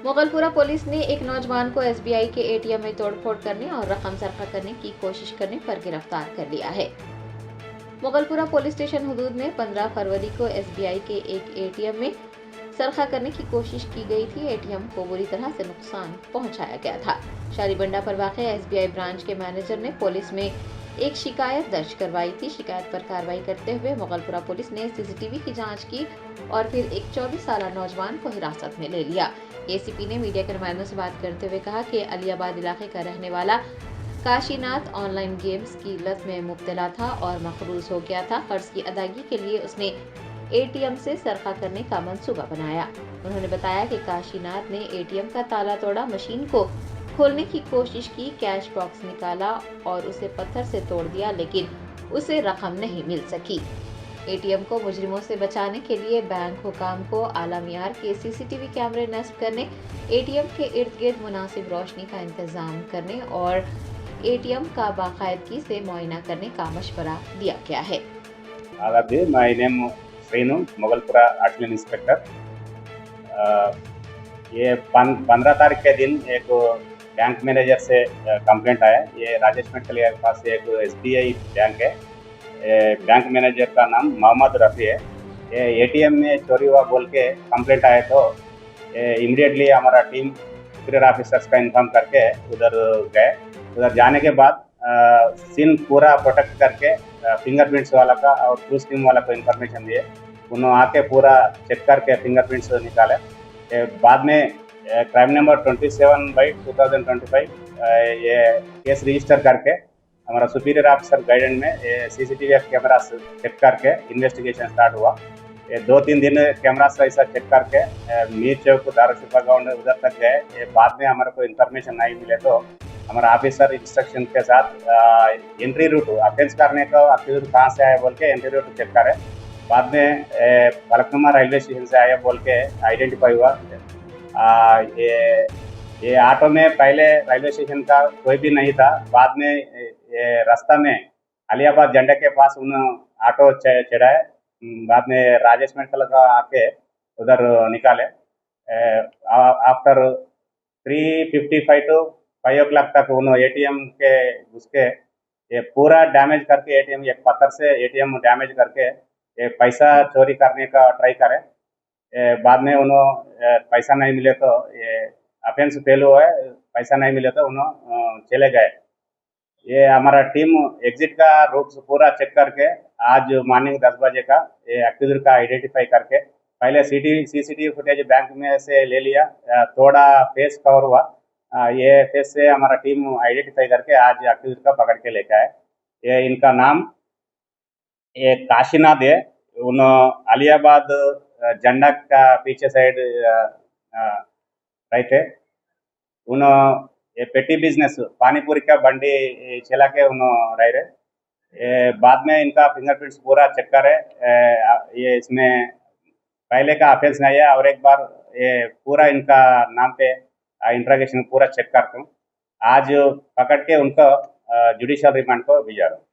Mughalpura police ने एक नौजवान को एसबीआई के एटीएम में तोड़फोड़ करने और रकम सरखा करने की कोशिश करने पर गिरफ्तार कर लिया है। मुगलपुरा पुलिस स्टेशन हदूद में 15 फरवरी को एसबीआई के एक एटीएम में सरखा करने की कोशिश की गई थी। एटीएम को बुरी तरह से नुकसान पहुंचाया गया था। शारीबंडा पर वाक़ एसबीआई ब्रांच के मैनेजर ने पुलिस में एक शिकायत दर्ज करवाई थी। शिकायत पर कार्रवाई करते हुए मुगलपुरा पुलिस ने सीसीटीवी की जांच की और फिर एक 24 साल नौजवान को हिरासत में ले लिया। एसीपी ने मीडिया के नुमाइंदों से बात करते हुए कहा कि अलियाबाद इलाके का रहने वाला काशीनाथ ऑनलाइन गेम्स की लत में मुब्तला था और मखरूज हो गया था। कर्ज की अदायगी के लिए उसने एटीएम से सरखा करने का मंसूबा बनाया। उन्होंने बताया कि काशीनाथ ने एटीएम का ताला तोड़ा, मशीन को खोलने की कोशिश की, कैश बॉक्स निकाला और उसे पत्थर से तोड़ दिया, लेकिन उसे रकम नहीं मिल सकी। एटीएम को मुजरिमों से बचाने के लिए बैंक हुकाम को आला मियार के सीसीटीवी कैमरे नस्ब करने, एटीएम के इर्द गिर्द मुनासिब रोशनी का इंतजाम करने और एटीएम का बाकायदगी से मुआयना करने का मशवरा दिया गया है। My name Srinu, Mughalpura artillery inspector. ये 15 तारीख के दिन एक बैंक मैनेजर से कंप्लेंट आया। ये राजेश मेटकल के पास एक एसबीआई बैंक है। बैंक मैनेजर का नाम मोहम्मद रफ़ी है। ये एटीएम में चोरी हुआ बोल के कंप्लेंट आए तो इमीडिएटली हमारा टीम सुपीरियर ऑफिसर्स का इन्फॉर्म करके उधर गए। उधर जाने के बाद सीन पूरा प्रोटेक्ट करके फिंगरप्रिंट्स वाला का और क्रूज टीम वाला को इन्फॉर्मेशन दिए। उन्होंने आके पूरा चेक करके फिंगरप्रिंट्स निकाले। बाद में क्राइम नंबर 27/2025 ये केस रजिस्टर करके हमारा सुपीरियर ऑफिसर गाइडेंस में सीसीटीवी कैमरा चेक करके इन्वेस्टिगेशन स्टार्ट हुआ। 2-3 दिन कैमरा से ऐसा चेक करके मीर चौक दारुशिफा ग्राउंड उधर तक गए। बाद में हमारे को इन्फॉर्मेशन नहीं मिले तो हमारा ऑफिसर इंस्ट्रक्शन के साथ एंट्री रूट अफेंस करने का एक्यूज कहाँ से आया बोल के एंट्री रूट चेक करे। बाद में फलकनुमा रेलवे स्टेशन से आया बोल के आइडेंटिफाई हुआ। ये ऑटो में पहले रेलवे स्टेशन का कोई भी नहीं था। बाद में ये रास्ता में अलियाबाद झंडे के पास उन्होंने ऑटो चढ़ाए। बाद में राजेश मेटकल का आके उधर निकाले। आफ्टर 3:55 to 5 o'clock तक उन्होंने एटीएम के उसके ये पूरा डैमेज करके एटीएम एक पत्थर से एटीएम डैमेज करके ये पैसा चोरी करने का ट्राई करे। बाद में उन्होंने पैसा नहीं मिले तो ये अफेंस फेल हुआ है। पैसा नहीं मिले तो उन्होंने चले गए। ये हमारा टीम एग्जिट का रूट पूरा चेक करके आज मॉर्निंग 10 बजे का ये एक्यूजर का आइडेंटिफाई करके पहले सीसीटीवी फुटेज बैंक में से ले लिया। थोड़ा फेस कवर हुआ। ये फेस से हमारा टीम आइडेंटिफाई करके आज एक्यूजर का पकड़ के लेके आए। ये इनका नाम ये काशीनाथ है। उन्होंने अलियाबाद झंडा का पीछे साइड रहते। उन्होंने ये पेटी बिजनेस पानीपुरी का बंडी चला के उन्होंने रह रहे। बाद में इनका फिंगरप्रिंट्स पूरा चेक करे। ये इसमें पहले का ऑफेंस नहीं है और एक बार ये पूरा इनका नाम पे इंट्रोगेशन पूरा चेक करता हूँ। आज पकड़ के उनको जुडिशियल रिमांड को भेजा रहा हूँ।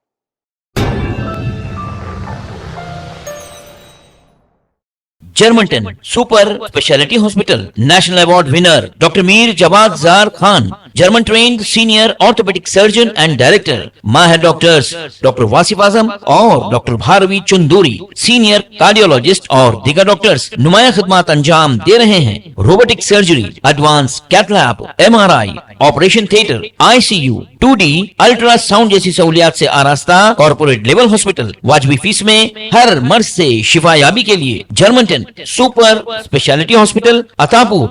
Germanten super speciality hospital national award winner doctor Mir Jawad Zar Khan, German trained senior orthopaedic surgeon and director, माहिर डॉक्टर्स डॉक्टर वासिफ आजम और doctor Bharvi Chanduri, senior cardiologist और दीगर डॉक्टर्स नुमाया खिदमत अंजाम दे रहे हैं। Robotic surgery, advance cath lab, MRI, operation theatre, ICU, 2D ultrasound जैसी सहूलियात से आरास्ता कॉर्पोरेट लेवल हॉस्पिटल। वाजबी फीस में हर मर्ज से शिफायाबी के लिए Germanton super speciality hospital, Attapur.